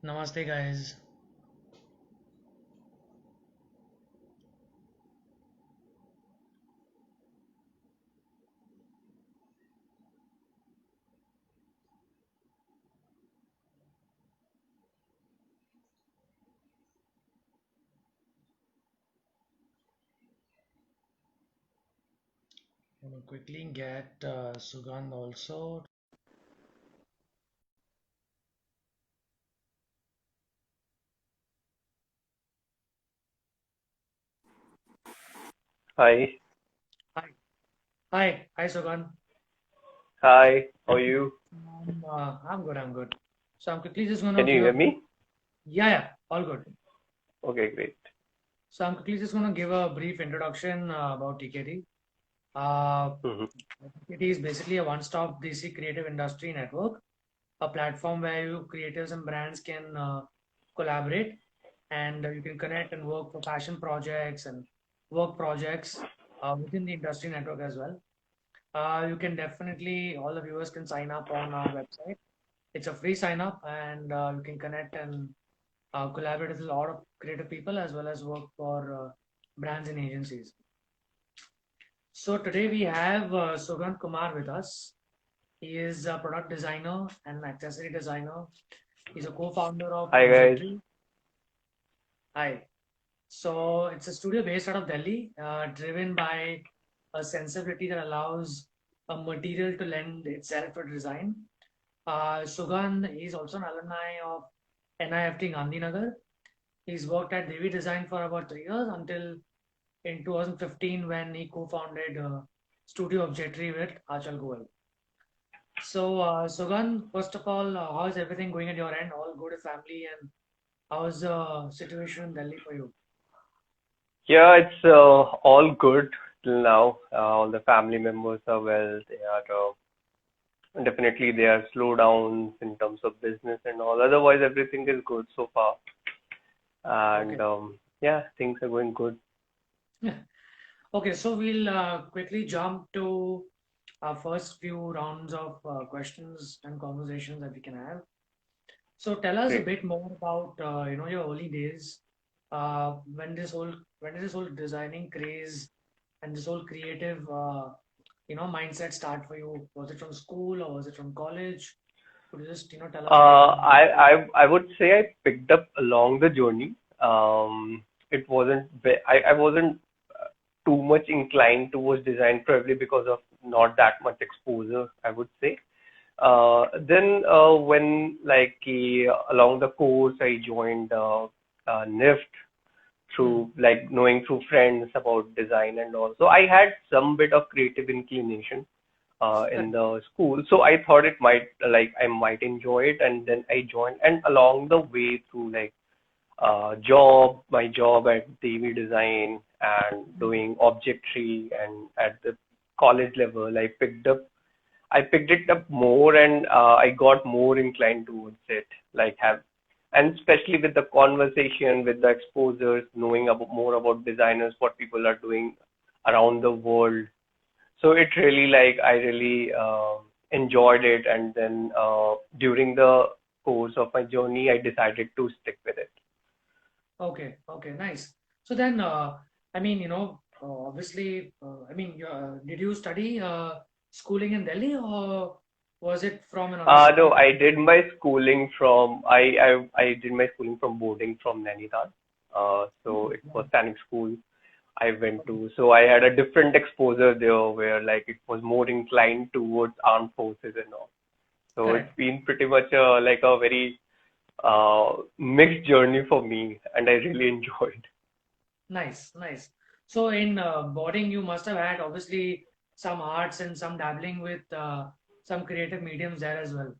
Namaste, guys. I'm gonna quickly get Sugandh also. Hi. Hi. Hi, Sugandh. Hi. How are you? I'm good, I'm good. So I'm quickly just gonna Can you give a hear brief, me? yeah, all good. Okay, great. So I'm quickly just gonna give a brief introduction about TKT. Uh, hmm TKT is basically a one-stop DC creative industry network, a platform where you creators and brands can collaborate and you can connect and work for passion projects and work projects within the industry network as well. You can definitely, all the viewers can sign up on our website. It's a free sign up, and you can connect and collaborate with a lot of creative people as well as work for brands and agencies. So today we have Sugant Kumar with us. He is a product designer and accessory designer. He's a co-founder of Hi, guys. Objectry. Hi. So it's a studio based out of Delhi, driven by a sensibility that allows a material to lend itself to design. Sugandh is also an alumni of NIFT Gandhinagar. He's worked at Devi Design for about 3 years until in 2015 when he co-founded Studio Objectry with Achal Goel. So, Sugandh, first of all, how is everything going at your end? All good with family, and how's the situation in Delhi for you? Yeah, it's all good till now. All the family members are well. They are definitely they are slow down in terms of business and all. Otherwise, everything is good so far. And Okay. yeah, things are going good. Okay, so we'll quickly jump to our first few rounds of questions and conversations that we can have. So tell us a Great. bit more about your early days. When this whole designing craze and this whole creative mindset start for you? Was it from school or was it from college? Could you just tell us a bit more? I would say I picked up along the journey. It wasn't I wasn't too much inclined towards design, probably because of not that much exposure, I would say. Then when along the course, I joined NIFT Hmm. through like knowing through friends about design and all. So I had some bit of creative inclination in Correct. the school. So I thought it might like I might enjoy it, and then I joined. And along the way through my job at Devi Design and Hmm. doing Objectry, and at the college level, I picked it up more, and I got more inclined towards it. Like have, and especially with the conversation, with the exposures, knowing about more about designers, what people are doing around the world. So it really I really enjoyed it, and then during the course of my journey, I decided to stick with it. Okay, okay, nice. So then, I mean, obviously, did you study schooling in Delhi or was it from another No, city? I did my schooling from boarding from Nainital. So Hmm, it was nice. Sainik school I went Okay, to. So I had a different exposure there where like it was more inclined towards armed forces and all. So it's correct. been pretty much like a very mixed journey for me, and I really enjoyed. Nice, nice. So in boarding, you must have had obviously some arts and some dabbling with some creative mediums there as well.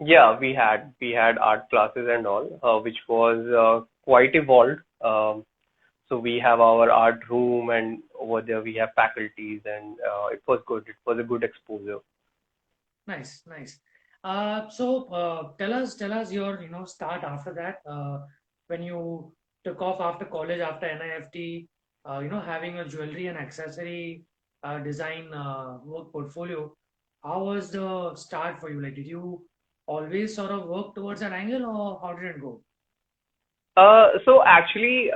Yeah, we had art classes and all, which was quite evolved. So we have our art room, and over there we have faculties, and it was good. It was a good exposure. Nice, nice. So tell us your start after that. When you took off after college after NIFT, having a jewelry and accessory design work portfolio. How was the start for you? Like, did you always sort of work towards that angle, or how did it go? So actually,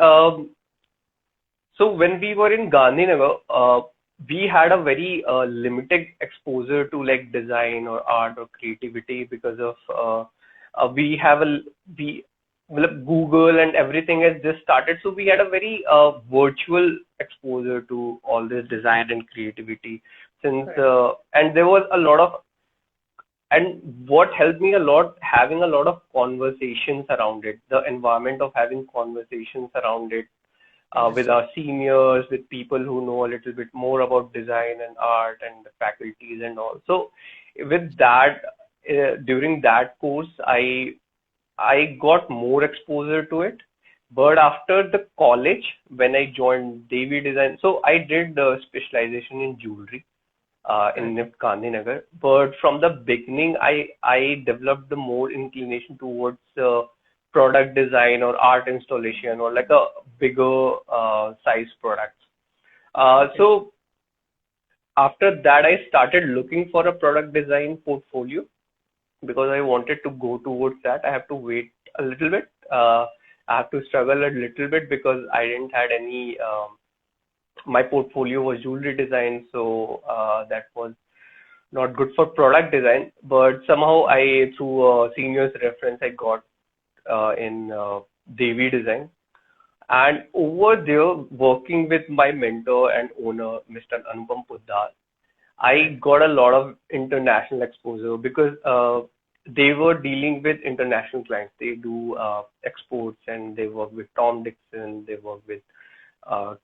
so when we were in Gandhinagar, we had a very limited exposure to like design or art or creativity because of we have a we well, Google and everything has just started, so we had a very virtual exposure to all this design and creativity since Correct. and there was a lot of and what helped me a lot having a lot of conversations around it, the environment of having conversations around it with Interesting. our seniors, with people who know a little bit more about design and art and the faculties and all. So with that, during that course, I got more exposure to it. But after the college, when I joined Devi Design, so I did the specialization in jewelry in Correct. NIFT Gandhinagar. But from the beginning, I developed the more inclination towards product design or art installation or like a bigger size products. Okay. So after that, I started looking for a product design portfolio because I wanted to go towards that. I have to wait a little bit. I have to struggle a little bit because I didn't had any. My portfolio was jewelry design, so that was not good for product design. But somehow through a senior's reference, I got in Devi Design. And over there, working with my mentor and owner, Mr. Anupam Poddar, I Correct. got a lot of international exposure because they were dealing with international clients. They do exports and they work with Tom Dixon, they work with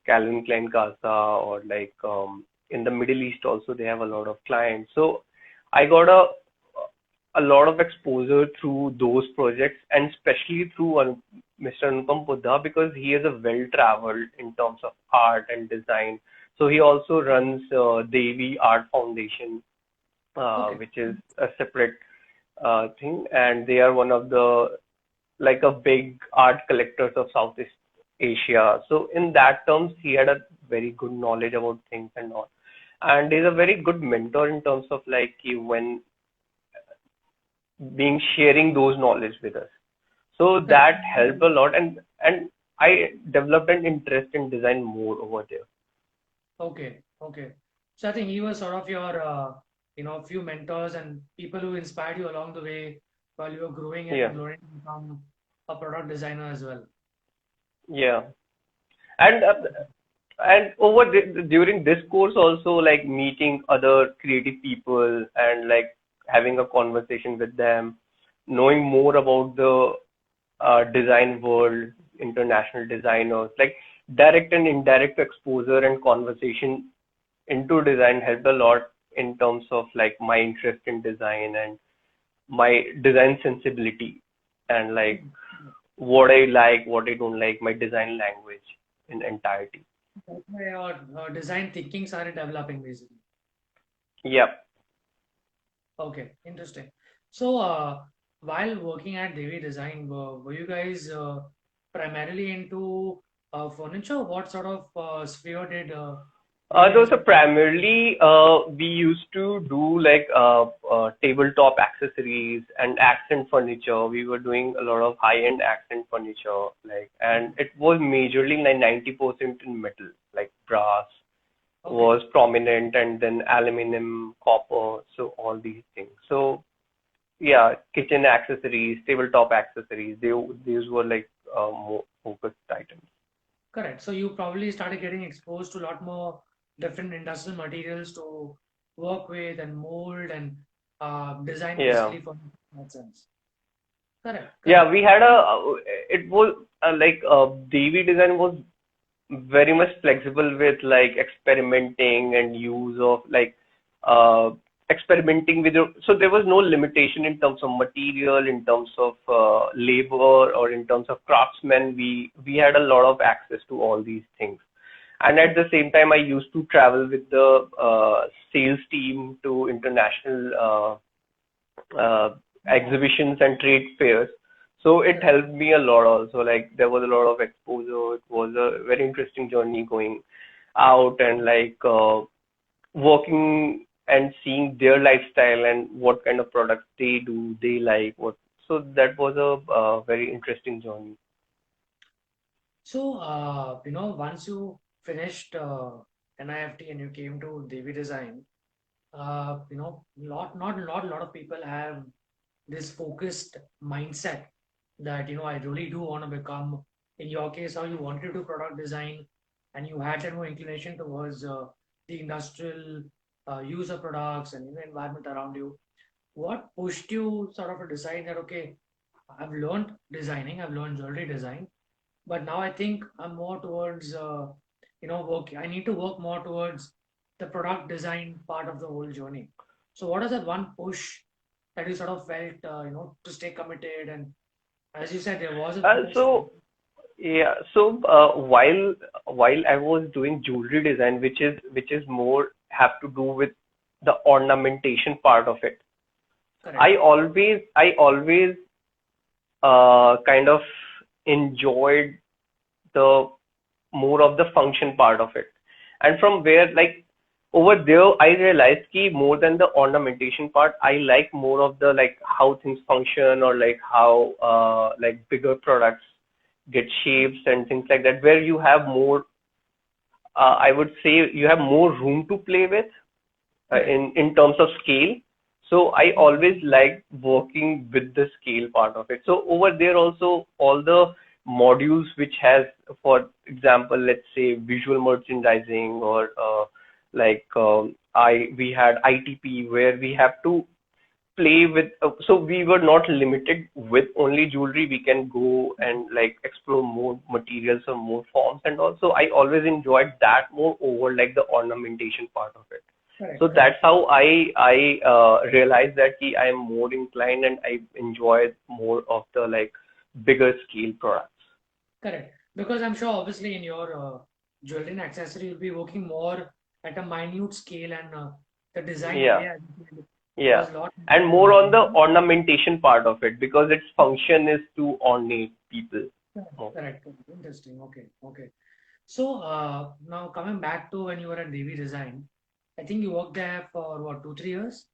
Calvin Klein Casa, or like in the Middle East also they have a lot of clients. So I got a lot of exposure through those projects and especially through Mr. Anupam Poddar because he is a well-traveled in terms of art and design. So he also runs Devi Art Foundation, Okay. which is a separate thing, and they are one of the like a big art collectors of Southeast Asia. So in that terms, he had a very good knowledge about things and all. And he's a very good mentor in terms of like when being sharing those knowledge with us. So Correct. that helped a lot, and I developed an interest in design more over there. Okay. Okay. So I think he was sort of your, few mentors and people who inspired you along the way while you were growing and Yeah, learning to become a product designer as well. yeah, and over during this course also like meeting other creative people and like having a conversation with them, knowing more about the design world, international designers, like direct and indirect exposure and conversation into design helped a lot in terms of like my interest in design and my design sensibility and like what I like, what I don't like, my design language in entirety. That's why your design thinking started developing basically. Yep. Okay, interesting. So, while working at Devi Design, were you guys primarily into furniture? What sort of sphere did Devi Those are Design? primarily we used to do like tabletop accessories and accent furniture. We were doing a lot of high-end accent furniture, like, and it was majorly like 90% in metal, like brass Okay, was prominent, and then aluminum, copper, so all these things. So yeah, kitchen accessories, tabletop accessories, these were like more focused items. correct. So you probably started getting exposed to a lot more different industrial materials to work with and mold and design Yeah. basically for that sense. Correct, Yeah, correct. we had it was like DV design was very much flexible with like experimenting and use of like uh, experimenting with so there was no limitation in terms of material, in terms of labor, or in terms of craftsmen. We had a lot of access to all these things. And at the same time, I used to travel with the sales team to international exhibitions and trade fairs. So it Correct. helped me a lot also. Like there was a lot of exposure. It was a very interesting journey going out and like working. and seeing their lifestyle and what kind of products they do, they like what. So that was a very interesting journey. So, once you finished NIFT and you came to Devi Design, lot of people have this focused mindset that, I really do want to become, in your case, how you wanted to do product design and you had that more inclination towards the industrial use of products and, environment around you. What pushed you sort of to decide that, okay, I've learned designing, I've learned jewelry design, but now I think I'm more towards, work. I need to work more towards the product design part of the whole journey. So, what is that one push that you sort of felt, to stay committed? And as you said, there was a Uh, phase. so yeah, so while I was doing jewelry design, which is more have to do with the ornamentation part of it, Correct. I always kind of enjoyed the more of the function part of it. And from where, like, over there, I realized ki more than the ornamentation part, I like more of the like how things function, or like how like bigger products get shapes and things like that, where you have more, I would say you have more room to play with Correct. in terms of scale. So I always like working with the scale part of it. So over there also, all the modules which has, for example, let's say visual merchandising, or like I we had ITP, where we have to play with, so we were not limited with only jewelry. We can go and like explore more materials or more forms, and also I always enjoyed that more over like the ornamentation part of it. So Correct. that's Correct. how I realized that I am more inclined and I enjoy more of the like bigger scale products. Correct. Because I'm sure, obviously, in your jewelry and accessory, you'll be working more at a minute scale, and the design Yeah, area yeah, was a lot and more more on the minute. ornamentation part of it, because its function is to ornate people Correct. more. Correct. Interesting. Okay. Okay. So now coming back to when you were at DV Design, I think you worked there for what, 2, 3 years?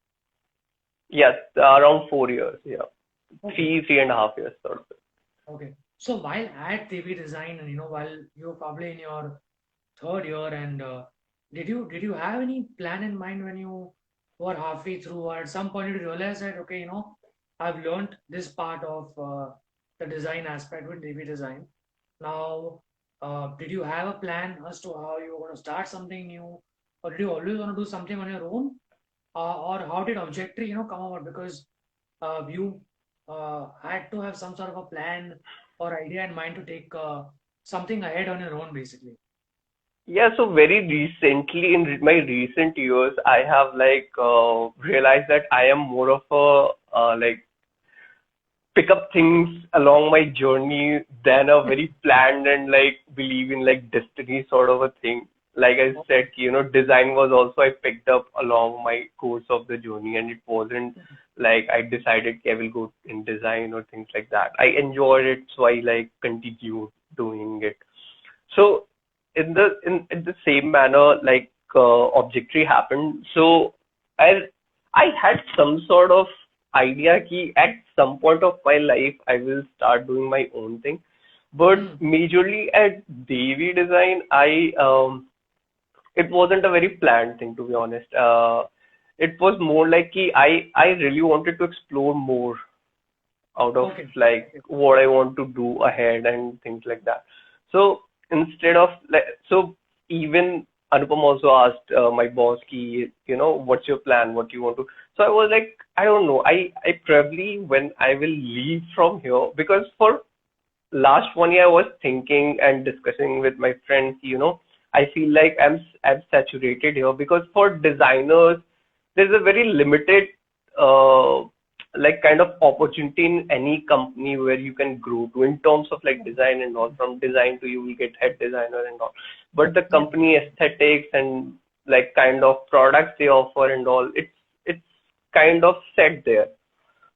Yes, around 4 years. Yeah, Okay. three and a half years sort of. Okay. So while at DV Design, and while you were probably in your third year, and did you have any plan in mind when you were halfway through, or at some point did you realize that, okay, I've learned this part of the design aspect with DV Design. Now, did you have a plan as to how you were going to start something new, or did you always want to do something on your own, or how did Objectory, come about? Because you had to have some sort of a plan or idea in mind to take something ahead on your own, basically. Yeah, so very recently, in my recent years, I have like realized that I am more of a like pick up things along my journey than a very planned and like believe in like destiny sort of a thing. Like I said, design was also I picked up along my course of the journey, and it wasn't like I decided I will go in design or things like that. I enjoyed it, so I like continued doing it. So in the same manner, like Objectory happened. So I I had some sort of idea ki at some point of my life I will start doing my own thing. But Hmm. majorly at Devi Design, it wasn't a very planned thing, to be honest. It was more like ki I really wanted to explore more out of Okay. like Okay. what I want to do ahead and things like that. So instead of like, so even Anupam also asked my boss, ki, what's your plan? What do you want to? So I was like, I don't know. I probably when I will leave from here, because for last one year I was thinking and discussing with my friends, I feel like I'm saturated here, because for designers there's a very limited uh like kind of opportunity in any company where you can grow to in terms of like design and all. From design to you will get head designer and all. But the Yeah. company aesthetics and like kind of products they offer and all, it's kind of set there.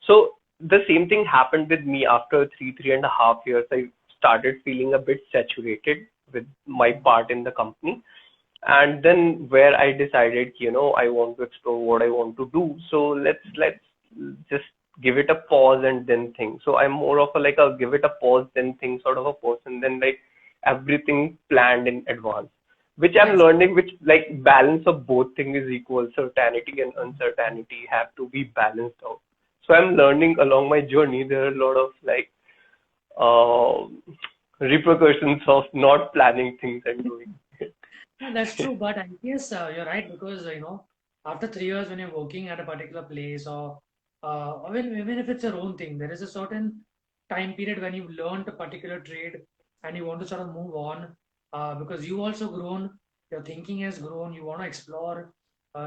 So the same thing happened with me after 3.5 years. I started feeling a bit saturated with my part in the company. And then where I decided, I want to explore what I want to do. So let's just give it a pause and then think. So I'm more of a like a give it a pause then think sort of a person than like everything planned in advance. Which I'm Yes. learning, which like balance of both things is equal. Certainty and uncertainty have to be balanced out. So I'm learning along my journey. There are a lot of like uh, repercussions of not planning things and doing. Yeah, that's true. But I guess you're right because after 3 years when you're working at a particular place or even if it's your own thing, there is a certain time period when you've learned a particular trade and you want to sort of move on because you also grown, your thinking has grown, you want to explore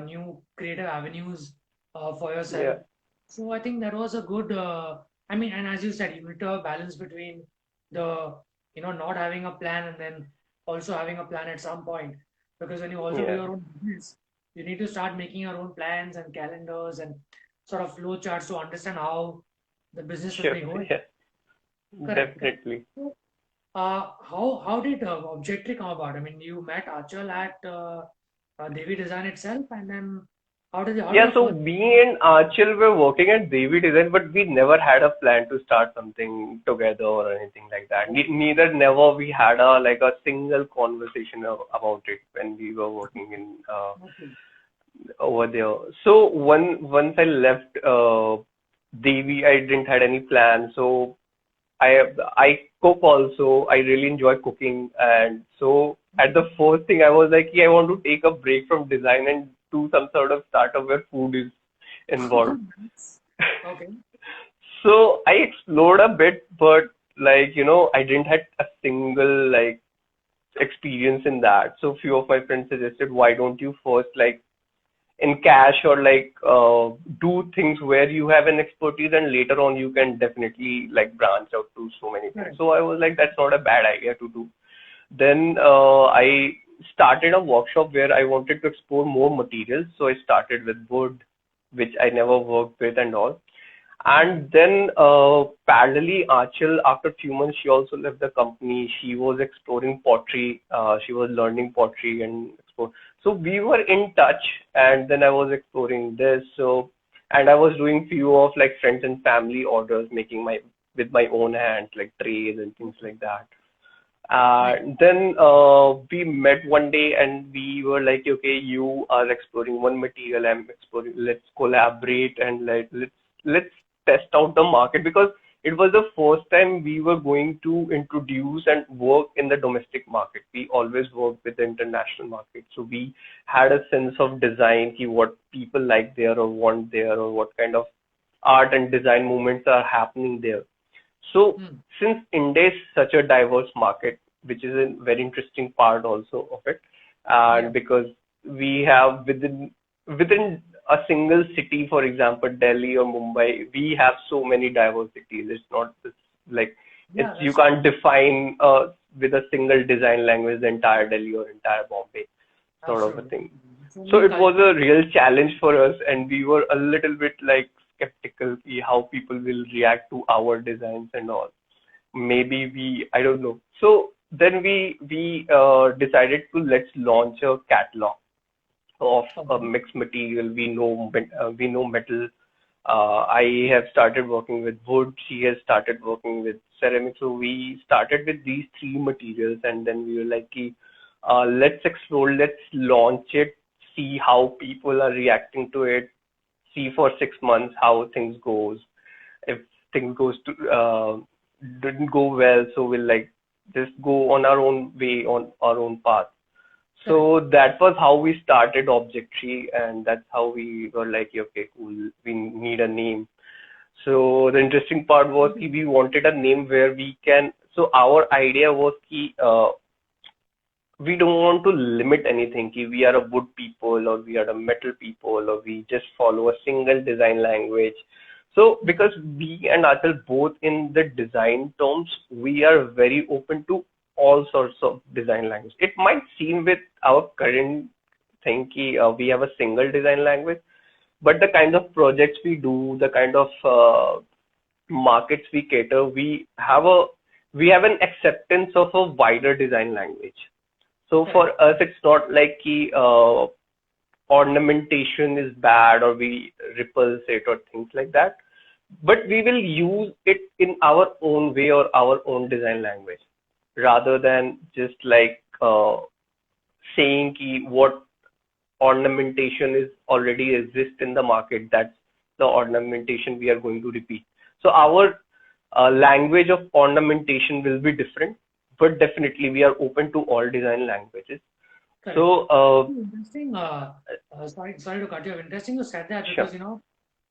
new creative avenues for yourself. Yeah, So I think that was a good. I mean, and as you said, you need to have a balance between the not having a plan and then also having a plan at some point because when you also do yeah. your own business, you need to start making your own plans and calendars and sort of flow charts to understand how the business will Sure. be going. Yeah, Correct. Correct. definitely. So, how did Objectry come about? I mean, you met Achal at Devi Design itself, and then how did Yeah, the so first? me and Achal were working at Devi Design, but we never had a plan to start something together or anything like that. Neither never we had a like a single conversation about it when we were working in Okay. over there. So once I left Devi, I didn't had any plan. So I cook also. I really enjoy cooking, and so at the first thing I was like, yeah, I want to take a break from design and do some sort of startup where food is involved. Nice. Okay. So I explored a bit, but like I didn't had a single like experience in that. So few of my friends suggested, why don't you first like in cash or like do things where you have an expertise and later on you can definitely like branch out to so many things. Correct. So I was like, that's not a bad idea to do. Then I started a workshop where I wanted to explore more materials. So I started with wood, which I never worked with and all. Hmm. And then parallelly, Achal, after a few months, she also left the company. She was exploring pottery. She was learning pottery and explore. So we were in touch, and then I was exploring this. So, and I was doing few of like friends and family orders, making my with my own hands, like trays and things like that. Nice. Then we met one day and we were like, okay, you are exploring one material, I'm exploring. Let's collaborate and like let's test out the market because it was the first time we were going to introduce and work in the domestic market. We always worked with the international market, so we had a sense of design, ki what people like there or want there or what kind of art and design movements are happening there. So Hmm. since India is such a diverse market, which is a very interesting part also of it, Yeah. and because we have within a single city, for example, Delhi or Mumbai, we have so many diversities. It's not just like Yeah. you That's true. can't define with a single design language the entire Delhi or entire Bombay sort of a Absolutely. thing. So So many it was cultures. a real challenge for us, and we were a little bit like skeptical how people will react to our designs and all. Maybe I don't know. So then we decided to let's launch a catalog of a Okay. mixed material. We know metal. I have started working with wood. She has started working with ceramic. So we started with these three materials, and then we were like, let's explore, let's launch it, see how people are reacting to it, see for 6 months how things goes. If things goes to didn't go well, so we'll like just go on our own way, on our own path. Correct. So that was how we started Objectree, and that's how we were like, okay, cool, we need a name. So the interesting part was we wanted a name where we can. So our idea was we don't want to limit anything. We are a wood people, or we are a metal people, or we just follow a single design language. So Hmm. because we and Achal both in the design terms, we are very open to all sorts of design language. It might seem with our current thing we have a single design language, but the kind of projects we do, the kind of markets we cater, we have an acceptance of a wider design language. So for Correct. us, it's not like ornamentation is bad or we repulse it or things like that. But we will use it in our own way or our own design language rather than just like saying what ornamentation is already exist in the market. That's the ornamentation we are going to repeat. So our language of ornamentation will be different, but definitely we are open to all design languages. Correct. So Interesting. Sorry to cut you off. Interesting you said that sure. because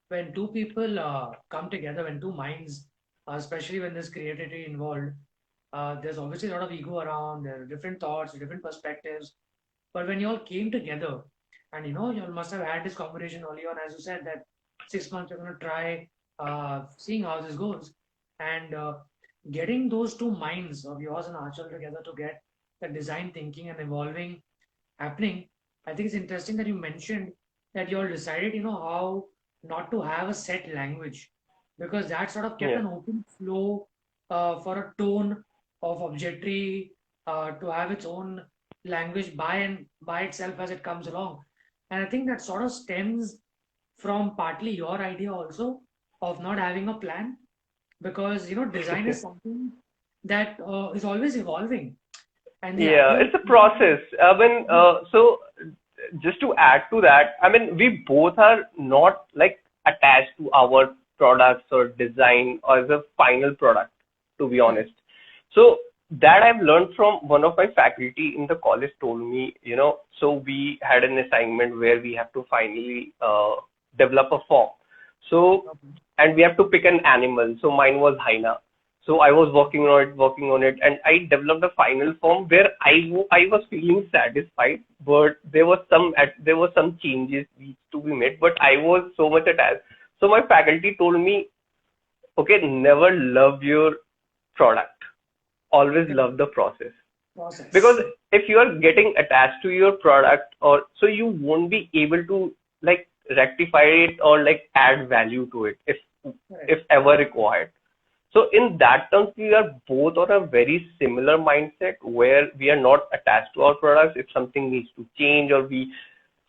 when two people come together, when two minds, especially when there's creativity involved, there's obviously a lot of ego around. There are different thoughts, different perspectives. But when you all came together, and you all must have had this conversation early on, as you said, that 6 months you're going to try seeing how this goes, and getting those two minds of yours and Archel together to get the design thinking and evolving happening. I think it's interesting that you mentioned that you all decided, how not to have a set language because that sort of kept Yeah. an open flow for a tone of objectry to have its own language by itself as it comes along. And I think that sort of stems from partly your idea also of not having a plan because design is something that is always evolving and the Yeah, idea of it's a process. I mean, so just to add to that, I mean, we both are not like attached to our products or design or the final product, to be correct. honest. So that I've learned from one of my faculty in the college told me, so we had an assignment where we have to finally develop a form. So, Okay. and we have to pick an animal. So mine was hyena. So I was working on it, and I developed a final form where I was feeling satisfied, but there was some changes needs to be made, but I was so much attached. So my faculty told me, okay, never love your product, always Correct. love the process, because Process. if you are getting attached to your product, or so you won't be able to like rectify it or like add value to it if Correct. ever required. So in that terms, we are both on a very similar mindset where we are not attached to our products. If something needs to change or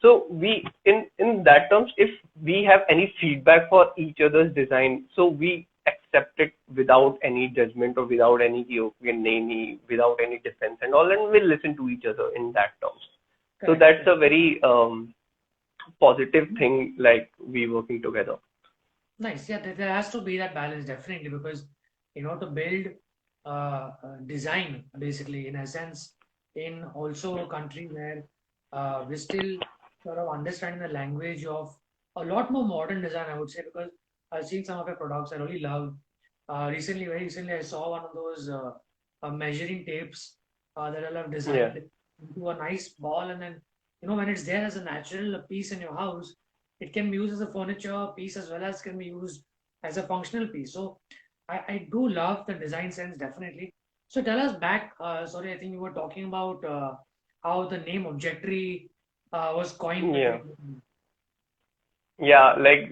so we in that terms, if we have any feedback for each other's design, so we accept it without any judgment or without without any defense and all, and we listen to each other in that terms. So Correct. that's Correct. a very positive thing, like we working together. Nice. Yeah, there has to be that balance definitely because to build design basically in a sense in also a country where we're still sort of understanding the language of a lot more modern design, I would say, because I've seen some of your products I really love. Very recently, I saw one of those measuring tapes that I have Yeah. designed into a nice ball, and then when it's there as a natural piece in your house, it can be used as a furniture piece as well as can be used as a functional piece. So I do love the design sense definitely. So tell us back. Sorry, I think you were talking about how the name Objectory was coined Yeah. between. Yeah, like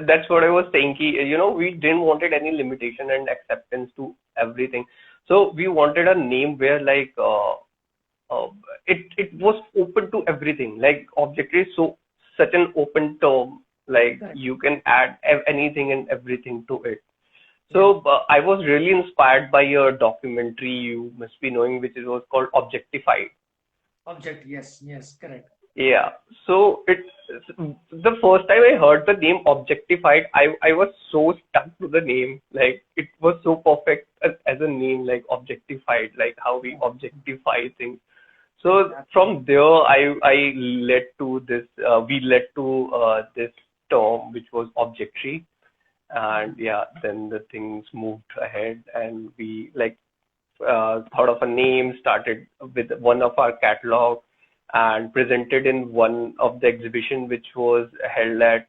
that's what I was saying. We didn't wanted any limitation and acceptance to everything. So we wanted a name where like uh, it was open to everything. Like objective is so such an open term. Like Correct. you can add anything and everything to it. Yeah. So I was really inspired by your documentary you must be knowing, which was called Objectified. Object. Yes. Yes. Correct. Yeah. So the first time I heard the name Objectified, I was so stuck to the name. Like it was so perfect as a name, like Objectified, like how we Yeah. objectify things. So Yeah. from there, I led to this. We led to this term, which was Objectry, Mm. and yeah, then the things moved ahead, and we like thought of a name, started with one of our catalog, and presented in one of the exhibition which was held at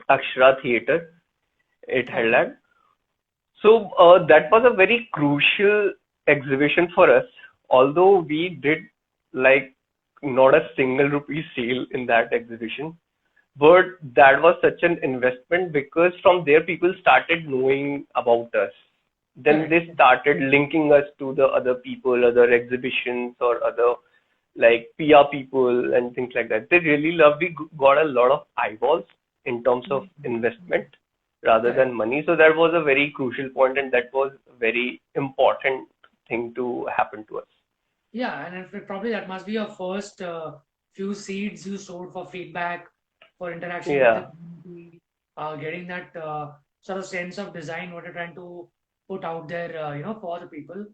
Akshara Theatre. It held Okay. at. So that was a very crucial exhibition for us. Although we did like not a single rupee sale in that exhibition, but that was such an investment because from there people started knowing about us. then Correct. they started linking us to the other people, other exhibitions or other like PR people and things like that. They really loved. We got a lot of eyeballs in terms of Mm. investment rather than Correct. money. So that was a very crucial point, and that was a very important thing to happen to us. Yeah, and probably that must be your first few seeds you sowed for feedback, for interaction with the Yeah, community, getting that sort of sense of design what you're trying to put out there, for the people.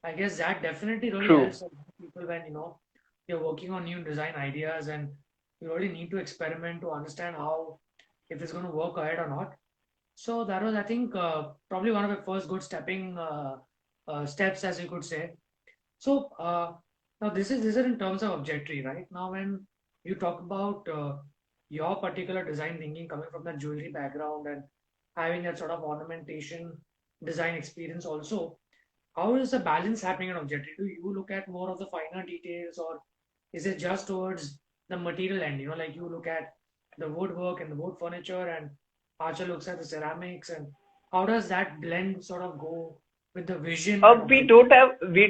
I guess that definitely really true. helps a lot of people when, you're working on new design ideas and you really need to experiment to understand how, if it's going to work ahead or not. So that was, I think, probably one of the first good stepping steps, as you could say. So now this is in terms of objectory, right? Now when you talk about your particular design thinking coming from the jewelry background and having that sort of ornamentation design experience also, how is the balance happening in objectory? Do you look at more of the finer details or is it just towards the material end? Like you look at the woodwork and the wood furniture and Archer looks at the ceramics and how does that blend sort of go with the vision and We objective?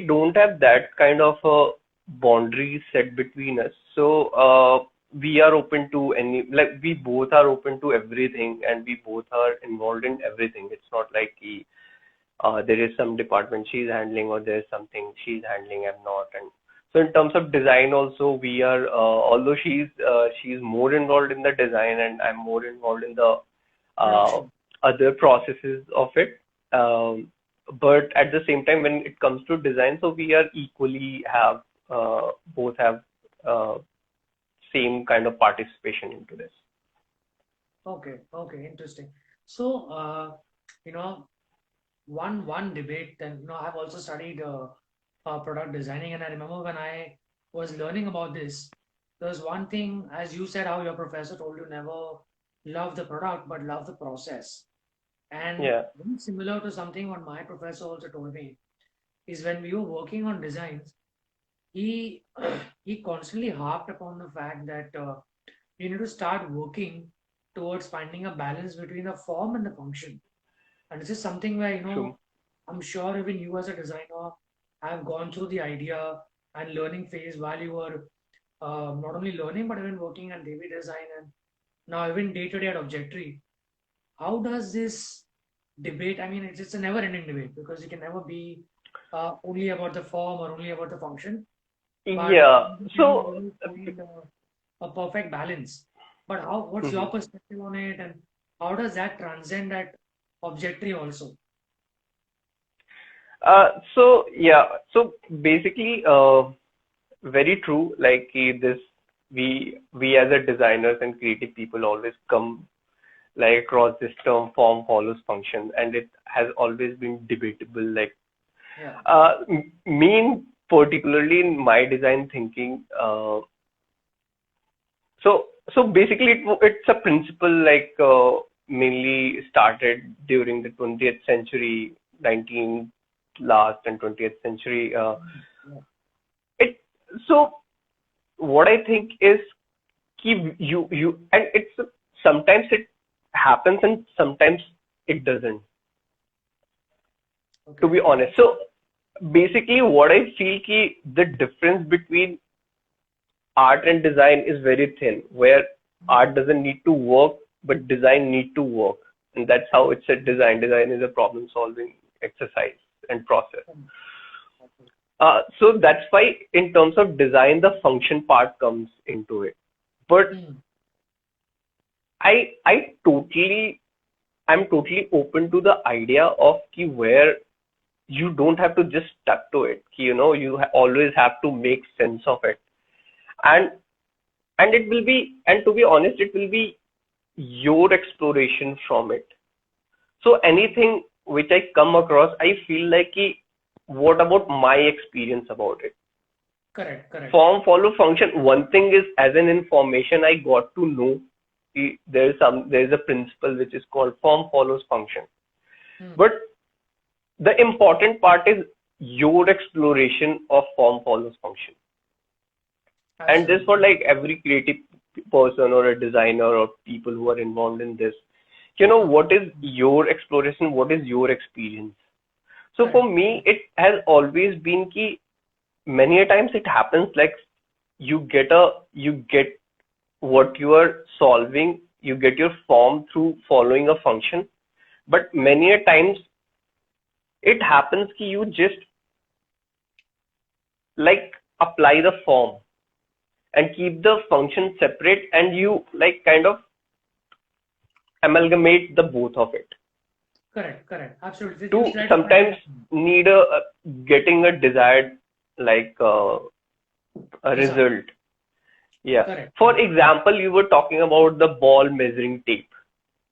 don't have that kind of a boundary set between us. So we are open to any, like we both are open to everything, and we both are involved in everything. It's not like there is some department she's handling or there's something she's handling, I'm not. And so in terms of design also, we are although she's more involved in the design and I'm more involved in the uh, Production. other processes of it. But at the same time, when it comes to design, so we are equally have both have uh, same kind of participation into this. Okay, okay, interesting. So, you know, one debate, then, I've also studied product designing, and I remember when I was learning about this, there was one thing, as you said, how your professor told you never love the product, but love the process. And Yeah, very similar to something what my professor also told me is when we were working on designs, he he constantly harped upon the fact that you need to start working towards finding a balance between the form and the function. And this is something where, true. I'm sure even you as a designer have gone through the idea and learning phase while you were not only learning but even working on daily design and now even day to day at Objectory. How does this debate? I mean, it's a never ending debate because it can never be only about the form or only about the function. But Yeah. you So always find a perfect balance. But what's your mhm. perspective on it, and how does that transcend at Objectory also? So yeah. So basically, very true. Like this, we as a designers and creative people always come like across this term form follows function, and it has always been debatable. Like Yeah, me particularly in my design thinking, so basically it's a principle like mainly started during the 20th century, 19th last and 20th century. yeah, It so what I think is you and it's sometimes it happens and sometimes it doesn't, to okay, be honest. So basically what I feel ki the difference between art and design is very thin, where art mm, doesn't need to work, but design need to work. And that's how it's a design. Design is a problem solving exercise and process. mm, okay, So that's why in terms of design, the function part comes into it. But mm, I totally, I'm totally open to the idea of ki where you don't have to just stuck to it. Ki, you always have to make sense of it. And it will be, and to be honest, it will be your exploration from it. So anything which I come across, I feel like what about my experience about it? correct, correct, Form follow function. One thing is as an information I got to know there is a principle which is called form follows function. mm, But the important part is your exploration of form follows function. And this for absolutely, like every creative person or a designer or people who are involved in this, what mm, is your exploration, what is your experience? So for Correct. me, it has always been key. Many a times it happens like you get what you are solving, you get your form through following a function. But many a times it happens ki you just like apply the form and keep the function separate, and you like kind of amalgamate the both of it Correct. Correct. Absolutely. to You try to find sometimes that. need getting a desired like a Result. result. Yeah. Correct. For example, you were talking about the ball measuring tape.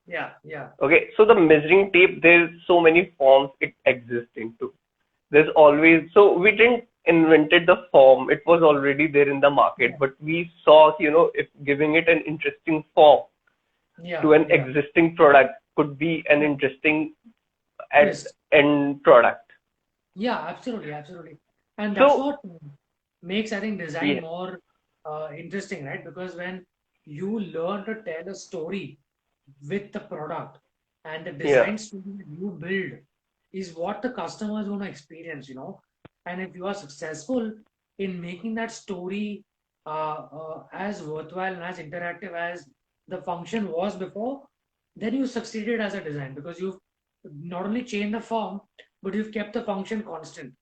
Yeah. Yeah. Okay, so the measuring tape, there's so many forms it exists into. There's always, so we didn't invented the form, it was already there in the market, Yeah. but we saw, if giving it an interesting form Yeah. to an Yeah. existing product could be an Yeah. interesting at Twist. end product. Yeah. Absolutely. Absolutely. And that's So what makes, I think, design yeah, more interesting, right? Because when you learn to tell a story with the product, and the yeah, design story that you build is what the customer is going to experience. And if you are successful in making that story as worthwhile and as interactive as the function was before, then you succeeded as a design, because you've not only changed the form, but you've kept the function constant.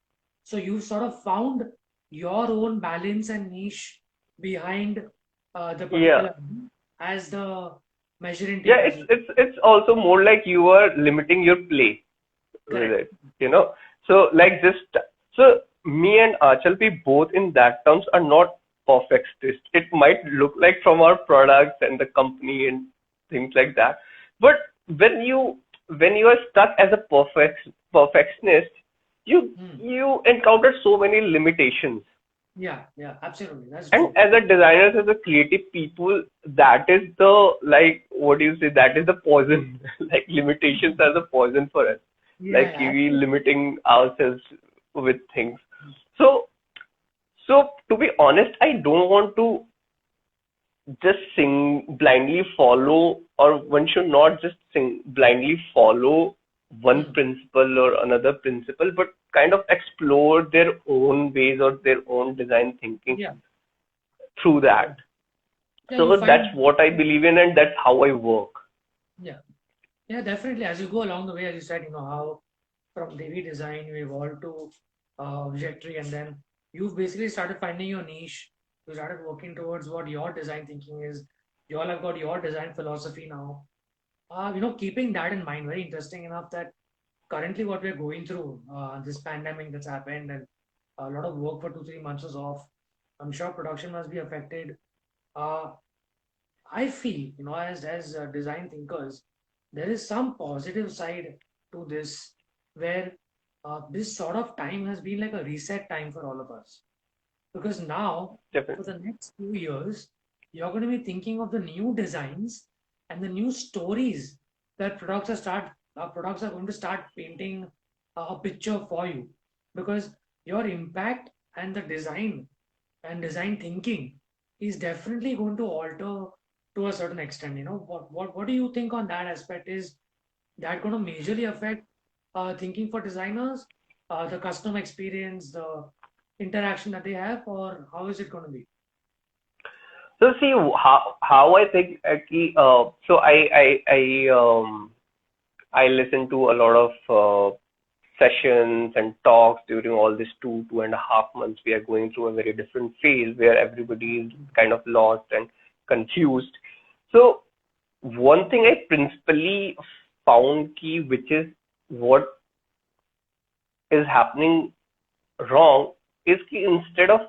So you've sort of found your own balance and niche behind the yeah. particular as the measuring Yeah, tape, as it's you. it's it's also more like you are limiting your play with Correct. it, you know. So like this, so me and Achal, we both in that terms are not perfectionists. It might look like from our products and the company and things like that, but when you when you are stuck as a perfectionist, you Hmm. you encounter so many limitations. Yeah, yeah, absolutely. That's And true. as a designer, as a creative people, that is the like what do you say? That is the poison. Like limitations are the poison for us. Yeah, Like yeah, we absolutely. limiting ourselves with things. So so to be honest, I don't want to just sing blindly follow, or one should not just sing blindly follow one Hmm. principle or another principle, but kind of explore their own ways or their own design thinking Yeah, through yeah, that. yeah. You So that's find, what I believe in, and that's how I work. yeah, yeah, definitely. As you go along the way, as you said, how from Devi design you evolved to trajectory, and then you've basically started finding your niche. You started working towards what your design thinking is. You all have got your design philosophy now. Keeping that in mind, very interesting enough that currently what we're going through, this pandemic that's happened, and a lot of work for 2-3 months is off. I'm sure production must be affected. Uh, I feel, as design thinkers, there is some positive side to this, where this sort of time has been like a reset time for all of us. Because now, for Definitely. the next few years, you're going to be thinking of the new designs and the new stories that products are going to start painting a picture for you. Because your impact and the design and design thinking is definitely going to alter to a certain extent. What do you think on that aspect? Is that going to majorly affect thinking for designers, the customer experience, the interaction that they have, or how is it going to be? So see how I think so I listen to a lot of sessions and talks during all this 2.5 months. We are going through a very different phase where everybody is kind of lost and confused. So one thing I principally found key, which is what is happening wrong, is ki instead of,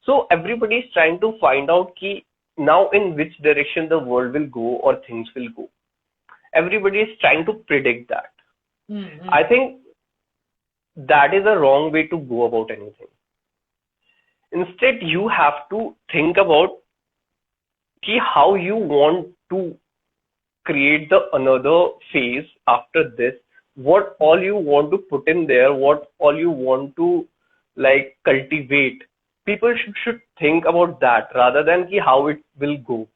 so everybody is trying to find out ki now in which direction the world will go or things will go. Everybody is trying to predict that. I Mm-hmm. think that is a wrong way to go about anything. Instead, you have to think about ki how you want to create the another phase after this, what all you want to put in there, what all you want to like cultivate. People should think about that rather than ki how it will go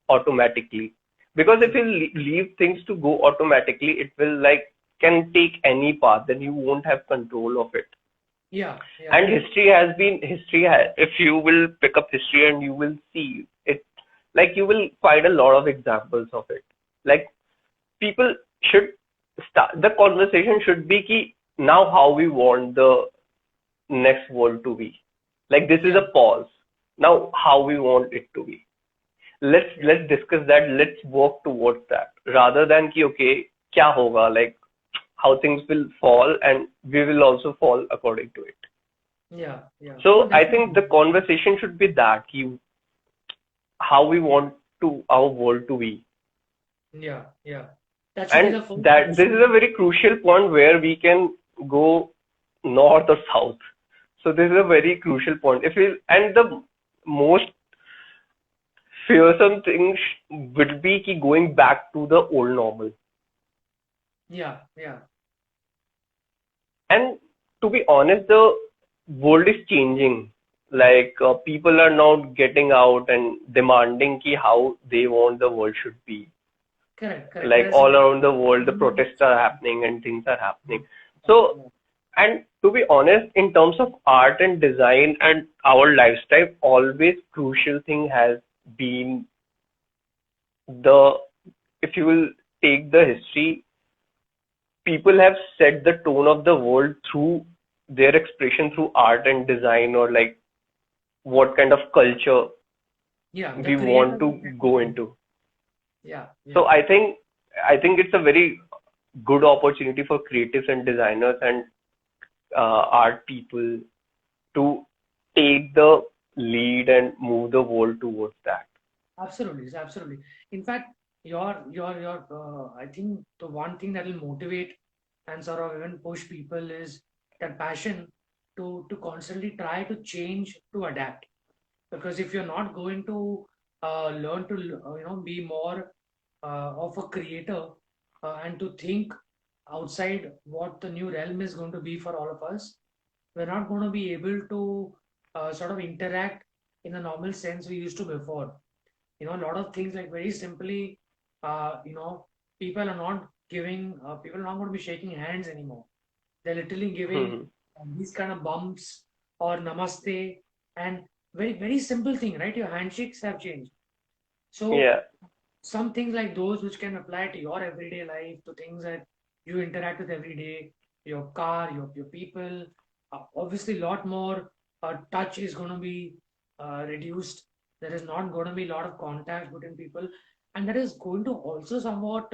automatically, because if True. you leave things to go automatically, it will like can take any path, then you won't have control of it. Yeah, yeah, And if you will pick up history and you will see it, like you will find a lot of examples of it. Like people should start, the conversation should be ki, now how we want the next world to be. Like this is yeah, a pause. Now how we want it to be. yeah. Let's discuss that. Let's work towards that rather than ki okay, kya hoga, like how things will fall and we will also fall according to it. Yeah, yeah. No, So I think definitely. the conversation should be that ki, how we want to our world to be. Yeah, yeah. That should be And the first that this is question. a very crucial point where we can go north or south. So this is a very crucial point. If we and the most fearsome thing would be ki going back to the old normal. Yeah, yeah. And to be honest, the world is changing. Like people are now getting out and demanding ki how they want the world should be. Correct, correct. Like There are all some around the world, the protests movements. are happening and things are happening. Yeah, So, yeah. and to be honest, in terms of art and design and our lifestyle, always crucial thing has been the, if you will take the history, people have set the tone of the world through their expression through art and design, or like what kind of culture Yeah, the we want creators to have set the go tone. into. Yeah, So yeah. I think it's a very good opportunity for creatives and designers and art people to take the lead and move the world towards that. Absolutely, absolutely. In fact, I think the one thing that will motivate and sort of even push people is that passion to constantly try to change, to adapt. Because if you're not going to learn to be more of a creator and to think outside what the new realm is going to be for all of us, we're not going to be able to sort of interact in the normal sense we used to before. A lot of things, like very simply, people are not people are not going to be shaking hands anymore. They're literally giving Mhm. these kind of bumps or namaste, and very, very simple thing, right? Your handshakes have changed. So Yeah. some things like those which can apply to your everyday life, to things that you interact with every day, your car, your people, obviously a lot more touch is going to be reduced. There is not going to be a lot of contact between people, and that is going to also somewhat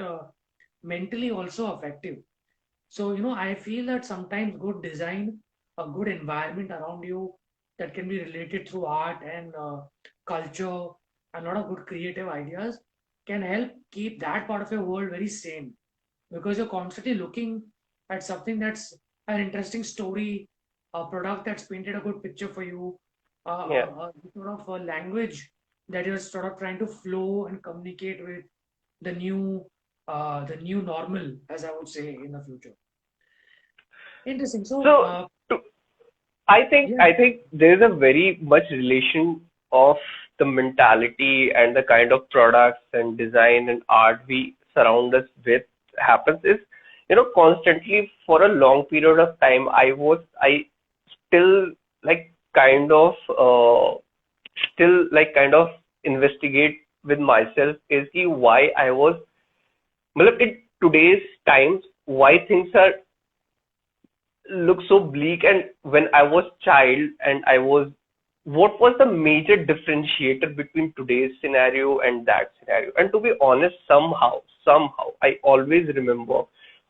mentally also effective. So, I feel that sometimes good design, a good environment around you that can be related through art and culture and a lot of good creative ideas can help keep that part of your world very sane, because you're constantly looking at something that's an interesting story, a product that's painted a good picture for you, Yeah. sort of a language that you're sort of trying to flow and communicate with the new normal, as I would say, in the future. Interesting. So, So to, I think yeah, I think there's a very much relation of the mentality and the kind of products and design and art we surround us with happens is, constantly for a long period of time I still like kind of investigate with myself is ki why I was, matlab in today's times, why things are look so bleak, and when I was child and what was the major differentiator between today's scenario and that scenario? And to be honest, somehow I always remember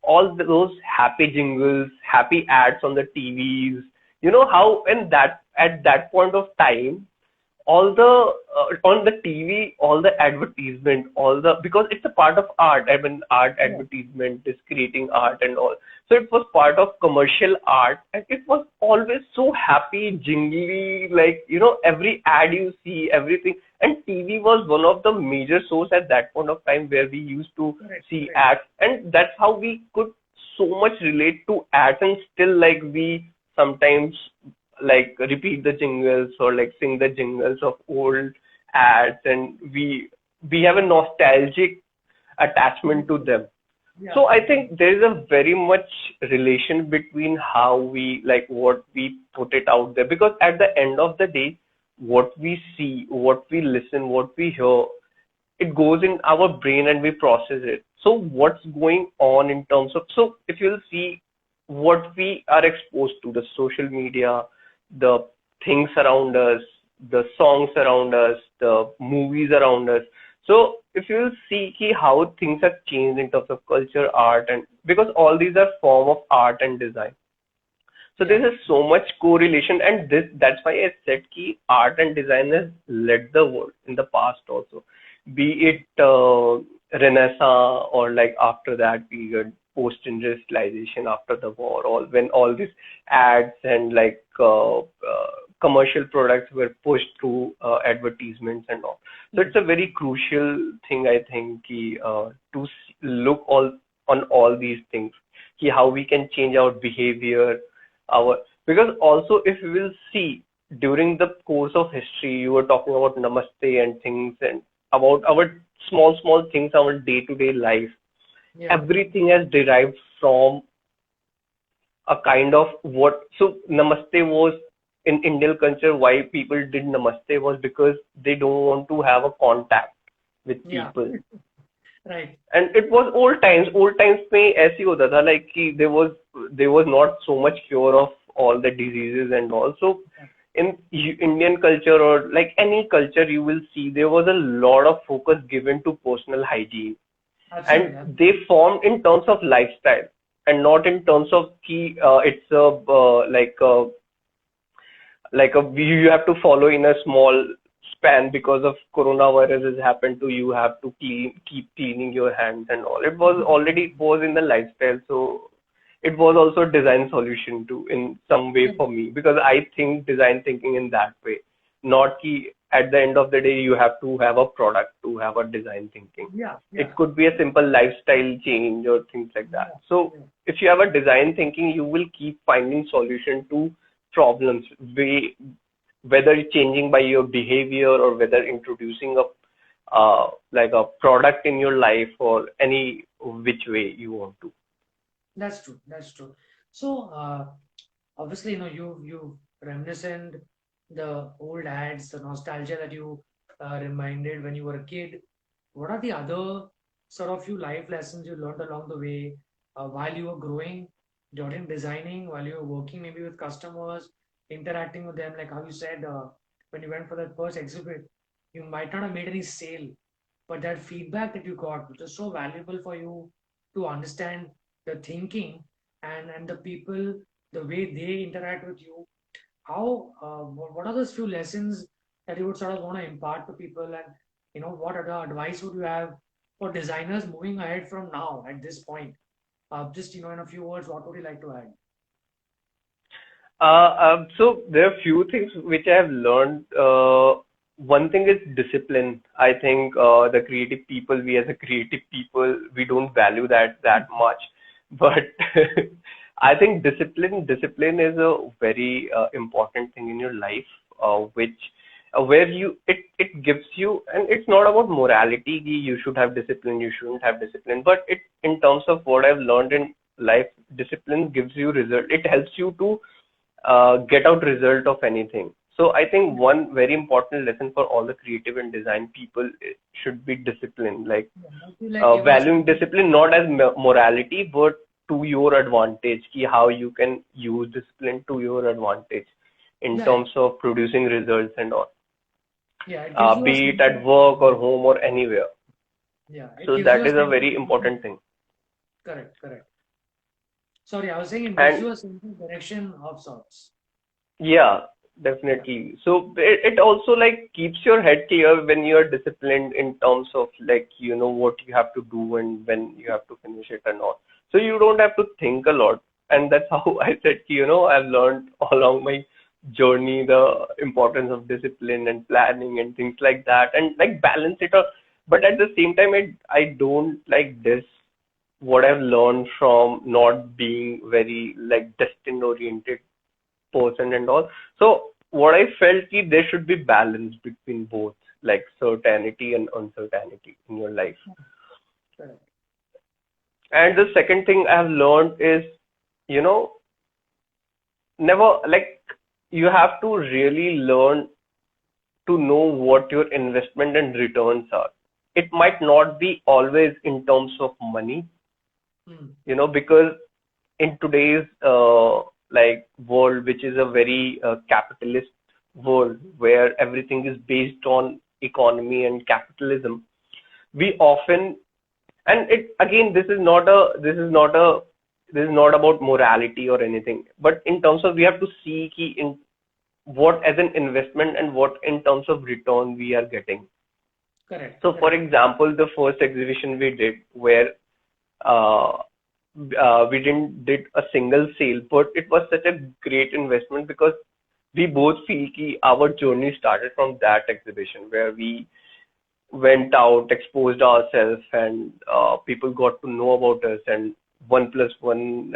all those happy jingles, happy ads on the TVs. You know how, and that at that point of time, all the on the TV, all the advertisement, all the, because it's a part of art. I mean, art yeah, advertisement is creating art and all. So it was part of commercial art, and it was always so happy, jingly, like every ad you see, everything. And TV was one of the major source at that point of time where we used to correct, see correct. ads, and that's how we could so much relate to ads, and still like we sometimes like repeat the jingles or like sing the jingles of old ads, and we have a nostalgic attachment to them. Yeah, So I think there is a very much relation between how we like what we put it out there, because at the end of the day, what we see, what we listen, what we hear, it goes in our brain and we process it. So what's going on in terms of, so if you'll see what we are exposed to, the social media, the things around us, the songs around us, the movies around us. So if you see how things have changed in terms of culture, art, and because all these are form of art and design. So yeah, there is so much correlation, and that's why I said ki art and design has led the world in the past also, be it Renaissance or like after that period, post-industrialization after the war, all when all these ads and like commercial products were pushed through advertisements and all. So it's a very crucial thing, I think, ki, to look all on all these things, ki how we can change our behavior, our, because also if we will see during the course of history, you were talking about namaste and things and about our small things, our day-to-day life, yeah. everything has derived from a kind of what. So namaste was in Indian culture, why people did namaste was because they don't want to have a contact with Yeah. people. Right. And it was old times में ऐसे ही होता था, like कि there was not so much cure of all the diseases and all. So in Indian culture or like any culture, you will see there was a lot of focus given to personal hygiene, Absolutely. and they formed in terms of lifestyle and not in terms of key. It's a like a you have to follow in a small span because of coronavirus has happened to you have to keep cleaning your hands and all. It was already, it was in the lifestyle, so it was also a design solution to in some way for me, because I think design thinking in that way, not key at the end of the day you have to have a product to have a design thinking. Yeah, It yeah, could be a simple lifestyle change or things like that. yeah, So yeah. if you have a design thinking, you will keep finding solution to problems, whether it's changing by your behavior or whether introducing a like a product in your life or any which way you want to. That's true. That's true. So, obviously, you reminiscent the old ads, the nostalgia that you reminded when you were a kid. What are the other sort of few life lessons you learned along the way while you were growing, during designing, while you were working maybe with customers, interacting with them, like how you said when you went for that first exhibit, you might not have made any sale, but that feedback that you got, which is so valuable for you to understand the thinking and the people, the way they interact with you, how what are those few lessons that you would sort of want to impart to people, and what other advice would you have for designers moving ahead from now at this point? Just in a few words, what would you like to add? So there are few things which I have learned. One thing is discipline. I think the creative people, we as a creative people, we don't value that much. But I think discipline is a very important thing in your life, which where it gives you, and it's not about morality. You should have discipline, you shouldn't have discipline. But it in terms of what I've learned in life, discipline gives you result. It helps you to get out result of anything. So I think one very important lesson for all the creative and design people should be discipline, like Yeah, I feel like give us. valuing discipline not as morality but to your advantage. Ki how you can use discipline to your advantage in Yeah, terms of producing results and all, yeah, it gives you a be it sense at of. work or home or anywhere. Yeah, it So gives you that a is a sense of very direction. important thing. Correct, correct. Sorry, I was saying it gives And you a sense of direction of sorts. yeah, Yeah, definitely. So it also like keeps your head clear when you're disciplined in terms of like you know what you have to do and when you have to finish it and all. So you don't have to think a lot. And that's how I said, I've learned along my journey the importance of discipline and planning and things like that and like balance it out. But at the same time, I don't like this what I've learned from not being very like destined oriented person and all. So what I felt ki there should be balance between both, like certainty and uncertainty in your life. correct. And the second thing I have learned is, you know, never like you have to really learn to know what your investment and returns are. It might not be always in terms of money, Hmm. because in today's world, which is a very capitalist world where everything is based on economy and capitalism, we often, and it again, this is not about morality or anything, but in terms of we have to see key in what as an investment and what in terms of return we are getting. Correct, So, for correct. example, the first exhibition we did where uh, we didn't did a single sale, but it was such a great investment because we both feel ki our journey started from that exhibition where we went out, exposed ourselves, and people got to know about us, and one plus one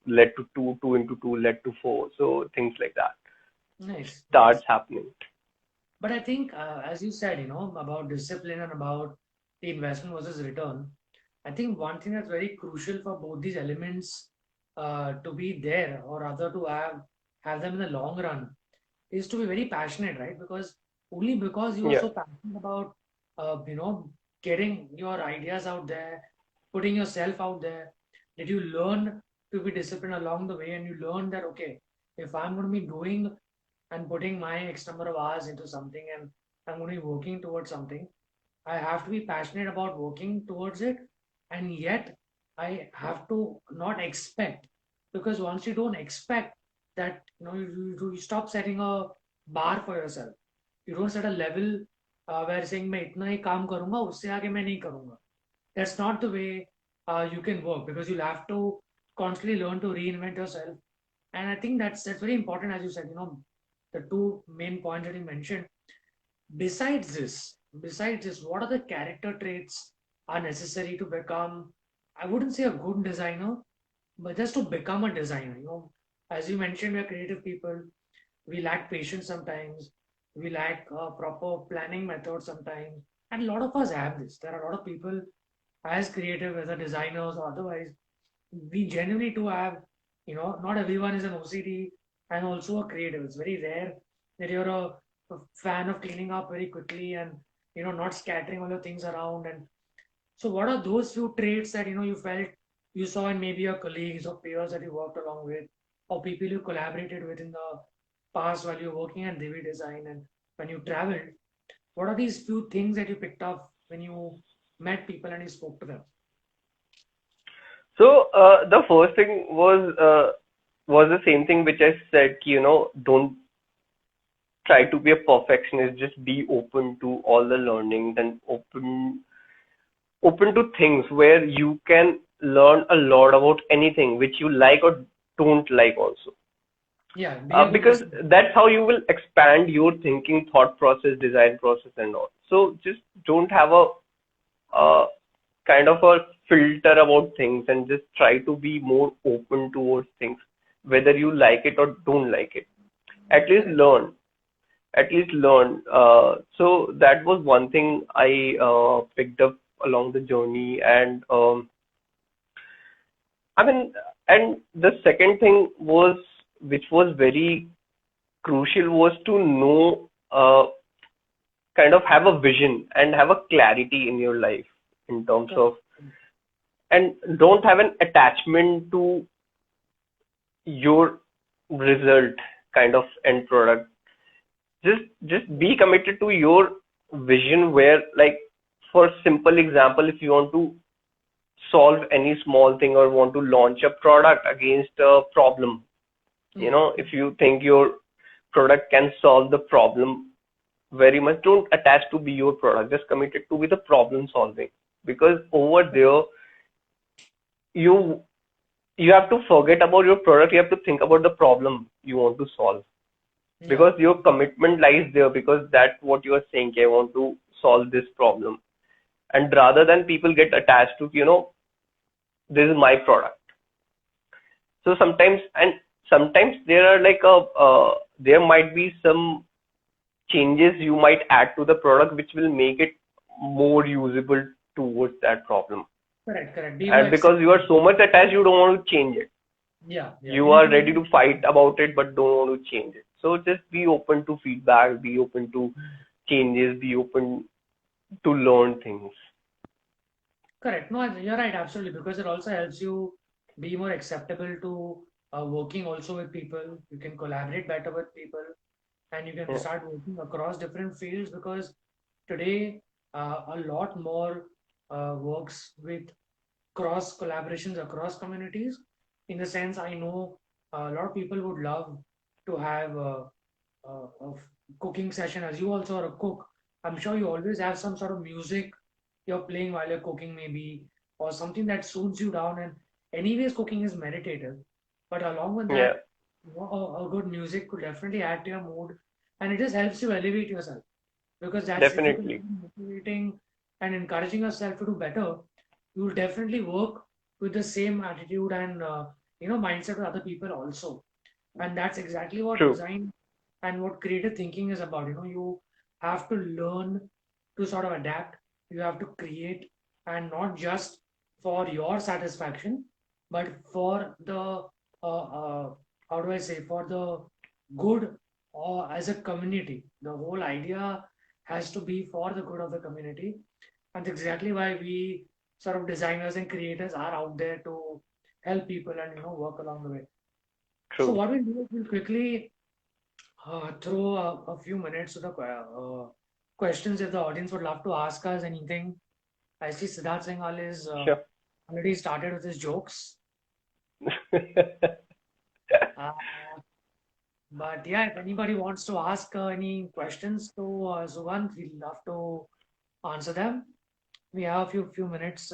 led to two, two into two led to four. So things like that Nice, starts nice. happening. But I think, as you said, about discipline and about the investment versus return, I think one thing that's very crucial for both these elements to be there, or rather to have them in the long run, is to be very passionate, right? Because you are Yeah. so passionate about, getting your ideas out there, putting yourself out there, that you learn to be disciplined along the way, and you learn that okay, if I'm going to be doing and putting my X number of hours into something, and I'm going to be working towards something, I have to be passionate about working towards it, and yet I have to not expect, because once you don't expect that, you stop setting a bar for yourself. You don't set a level where saying मैं इतना ही काम करूंगा उससे आगे मैं नहीं करूंगा. That's not the way you can work, because you'll have to constantly learn to reinvent yourself. And I think that's very important, as you said. The two main points that you mentioned. Besides this, what are the character traits are necessary to become, I wouldn't say a good designer, but just to become a designer? As you mentioned, we are creative people. We lack patience sometimes. We lack proper planning methods sometimes. And a lot of us have this. There are a lot of people as creative, whether designers or otherwise, we genuinely do have, not everyone is an OCD and also a creative. It's very rare that you're a fan of cleaning up very quickly and, not scattering all your things around. And so, what are those few traits that, you felt you saw in maybe your colleagues or peers that you worked along with, or people you collaborated with in the past while you were working at Divi Design and when you traveled? What are these few things that you picked up when you met people and you spoke to them? So the first thing was the same thing which I said, don't try to be a perfectionist, just be open to all the learnings and open to things where you can learn a lot about anything which you like or don't like also. Yeah, be a good Because listener. that's how you will expand your thinking, thought process, design process, and all. So just don't have a kind of a filter about things and just try to be more open towards things, whether you like it or don't like it. At least Correct. learn. At least learn. So that was one thing I picked up along the journey, and I mean, and the second thing was, which was very crucial, was to know, kind of have a vision and have a clarity in your life in terms Correct. of, and don't have an attachment to your result kind of end product. Just be committed to your vision where, like, for simple example, if you want to solve any small thing or want to launch a product against a problem, Hmm. if you think your product can solve the problem very much, don't attach to be your product, just commit it to be the problem solving, because over there you you have to forget about your product, you have to think about the problem you want to solve, Yeah. because your commitment lies there, because that's what you are saying, I want to solve this problem. And rather than people get attached to, this is my product. So sometimes there are like there might be some changes you might add to the product which will make it more usable towards that problem. Correct, correct. Be more And because you acceptable. are so much attached, you don't want to change it. Yeah, yeah. You You need are to ready be. to fight about it, but don't want to change it. So just be open to feedback, be open to changes, be open to learn things. Correct. No, you're right, absolutely, because it also helps you be more acceptable to working also with people. You can collaborate better with people, and you can Yeah, start working across different fields because today a lot more works with cross collaborations across communities. In the sense, I know a lot of people would love to have a cooking session, as you also are a cook. I'm sure you always have some sort of music you're playing while you're cooking, maybe, or something that soothes you down. And anyways, cooking is meditative, but along with yeah, that, a good music could definitely add to your mood, and it just helps you elevate yourself. Because that's, if you can definitely. be motivating and encouraging yourself to do better, you will definitely work with the same attitude and mindset with other people also. And that's exactly what True, design and what creative thinking is about. You have to learn to sort of adapt. You have to create, and not just for your satisfaction, but for the how do I say, for the good, or as a community. The whole idea has to be for the good of the community, and that's exactly why we sort of designers and creators are out there to help people and work along the way. So true. what we'll do is we'll quickly throw a few minutes to the questions if the audience would love to ask us anything. I see Siddharth Singhal is Sure. already started with his jokes. Uh, but yeah, if anybody wants to ask any questions to Sugant, we'd love to answer them. We have a few minutes.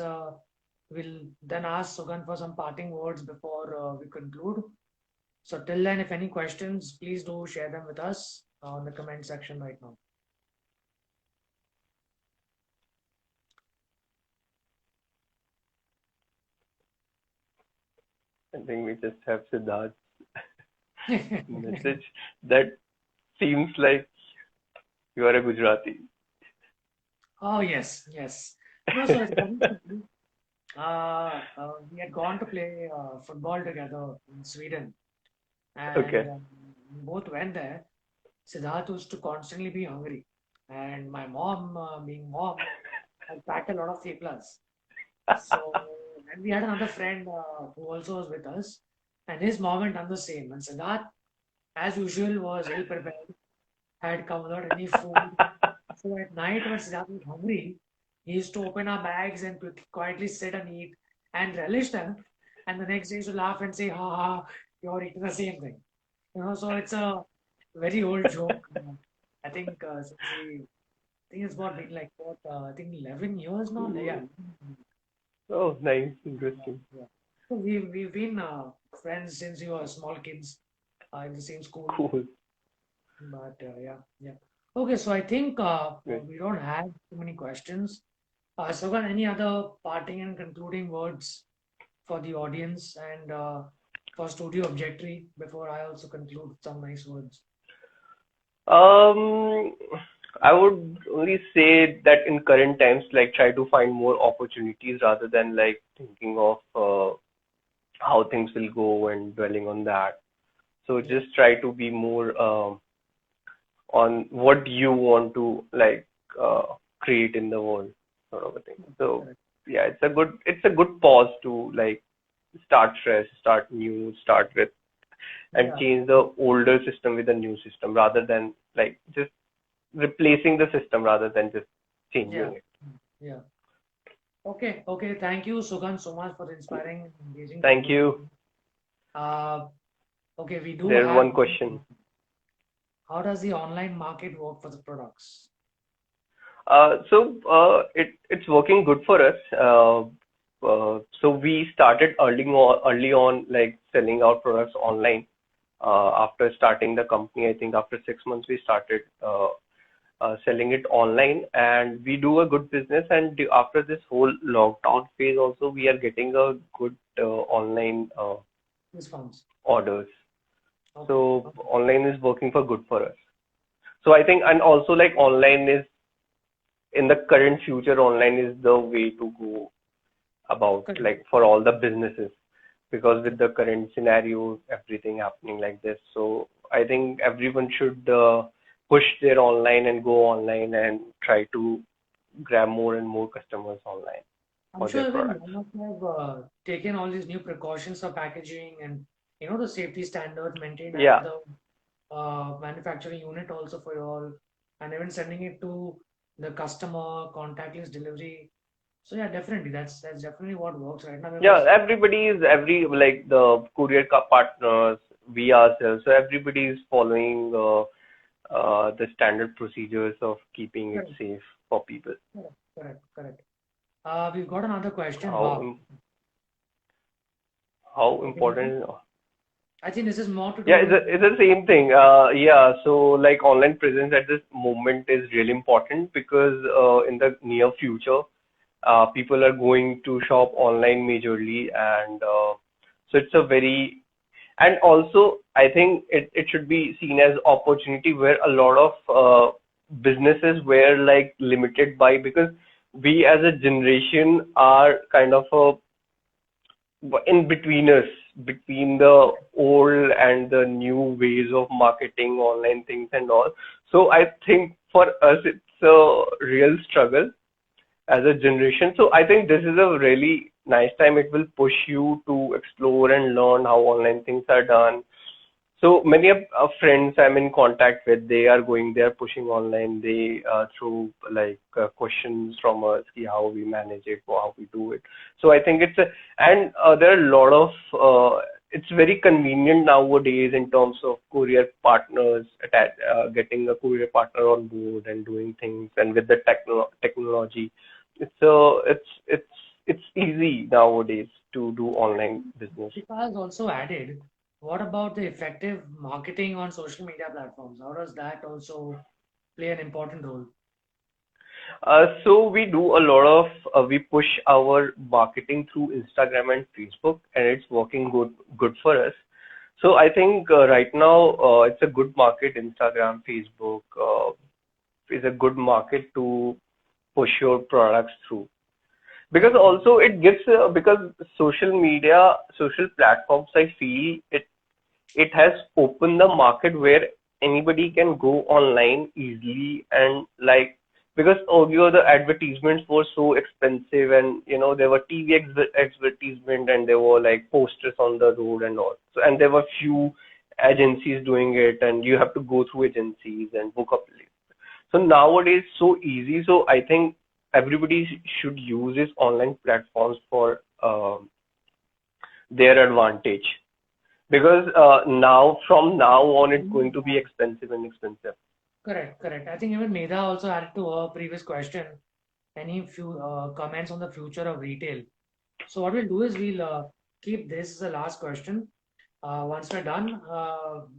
We'll then ask Sugant for some parting words before we conclude. So till then, if any questions, please do share them with us on the comment section right now. I think we just have Siddharth's message that seems like you are a Gujarati. Oh yes, yes. No, so it's very simple. We had gone to play football together in Sweden, and Okay. we both went there. Siddharth used to constantly be hungry, and my mom, being mom, had packed a lot of theplas. So, and we had another friend who also was with us, and his mom had done the same. And Siddharth, as usual, was ill prepared, had come without any food. So at night, when Siddharth was hungry, he used to open our bags and quietly sit and eat and relish them. And the next day, he used to laugh and say, "Ha ha, you're eating the same thing." So it's a very old joke. I think since I think it's about been like what I think 11 years now. Yeah, Oh, nice, yeah, interesting. yeah. So we've been friends since we were small kids in the same school. Cool. But yeah, yeah. Okay, so I think Great. we don't have too many questions. Sogan, any other parting and concluding words for the audience and for Studio Objectory before I also conclude some nice words? Um, I would only say that in current times, like try to find more opportunities rather than like thinking of how things will go and dwelling on that. So Yeah, just try to be more on what you want to like create in the world, sort of a thing. So correct. yeah, it's a good pause to like start fresh, start new, start with and Yeah, change the older system with a new system rather than like just replacing the system rather than just yeah, changing it. yeah. Okay, okay. Thank you, Sugan, so much for the inspiring and engaging Thank you. conversation. Uh, okay, we do There's have one question. how does the online market work for the products? It's working good for us. So we started early on like selling our products online. After starting the company, I think after 6 months we started selling it online, and we do a good business. And after this whole lockdown phase, also we are getting a good online Response. orders. Okay, So okay. online is working for good for us. So I think, and also like online is in the current future, online is the way to go about Correct. like for all the businesses, because with the current scenario, everything happening like this. So I think everyone should push their online and go online and try to grab more and more customers online I'm for their sure even products. Walmart have taken all these new precautions for packaging and the safety standards maintained at Yeah, the manufacturing unit also for you all, and even sending it to the customer contactless delivery. So yeah, definitely that's definitely what works right now yeah. because Everybody is every like the courier partners, we ourselves. So everybody is following the standard procedures of keeping it correct, safe for people. correct. We've got another question. How Wow. how Okay. important? I think this is more to do Yeah, with it's the same thing. Yeah, so like online presence at this moment is really important because in the near future, people are going to shop online majorly, and so it's a very, and also I think it should be seen as opportunity where a lot of businesses were like limited by, because we as a generation are kind of a in betweeners between the old and the new ways of marketing online things and all. So I think for us it's a real struggle as a generation. So I think this is a really nice time. It will push you to explore and learn how online things are done. So many of friends I'm in contact with, they are pushing online. They through like questions from us, see how we manage it, or how we do it. So I think it's a, and there are a lot of it's very convenient nowadays in terms of courier partners getting a courier partner on board and doing things, and with the technology, it's easy nowadays to do online business. Deepika has also added, what about the effective marketing on social media platforms? How does that also play an important role? So we do a lot of we push our marketing through Instagram and Facebook, and it's working good for us. So I think right now it's a good market. Instagram, Facebook is a good market to push your products through, because Okay. also it gives because social media, social platforms, I feel it has opened the market where anybody can go online easily, and like, because earlier the advertisements were so expensive, and there were TV advertisement, and there were like posters on the road and all, so, and there were few agencies doing it, and you have to go through agencies and book up. So nowadays so easy, so I think everybody should use these online platforms for their advantage, because now from now on it's going to be expensive and expensive. Correct. I think even Medha also added to her previous question any few comments on the future of retail. So what we'll do is we'll keep this as the last question. Once we're done,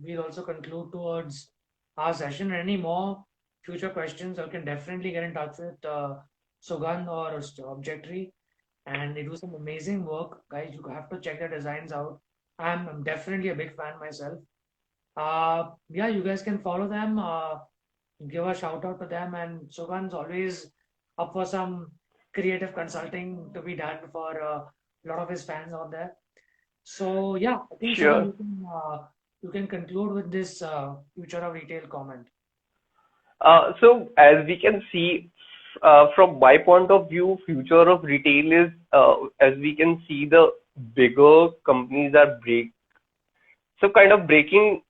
we'll also conclude towards our session. Any more future questions, you can definitely get in touch with Sugandh or Objectory, and they do some amazing work, guys. You have to check their designs out. I'm definitely a big fan myself. Yeah, you guys can follow them. Give a shout out to them, and Sugandh's always up for some creative consulting to be done for a lot of his fans out there. So yeah, I think Sugandh, Sure. you can conclude with this future of retail comment. So as we can see, from my point of view, future of retail is, as we can see, the bigger companies are kind of breaking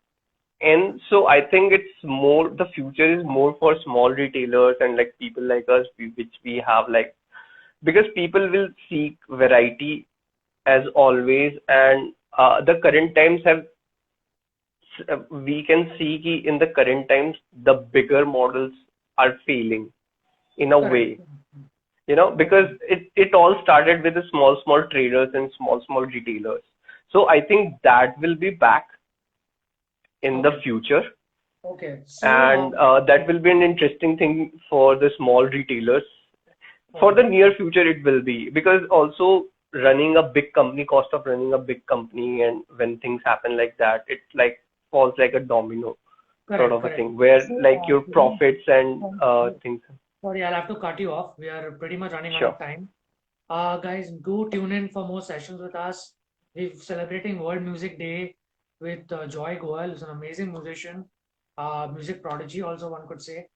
in. So I think it's more, the future is more for small retailers and like people like us, which we have like, because people will seek variety as always, and the current times have, we can see ki in the current times the bigger models are failing in a Correct. way, because Okay. it all started with the small traders and small retailers. So I think that will be back in the Okay. future, Okay. So and that will be an interesting thing for the small retailers. For okay. the near future it will be, because also running a big company, cost of running a big company, and when things happen like that, it like falls like a domino sort of a Correct. thing, where So like your profits and sorry, things. sorry, I'll have to cut you off. We are pretty much running out Sure. of time. Guys, do tune in for more sessions with us. We're celebrating World Music Day with Joy Goel, who's an amazing musician, music prodigy, also one could say.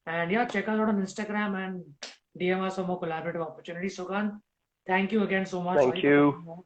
And yeah, check us out on Instagram and DM us for more collaborative opportunities. Sugan, thank you again so much. Thank Sorry for cutting you. you off.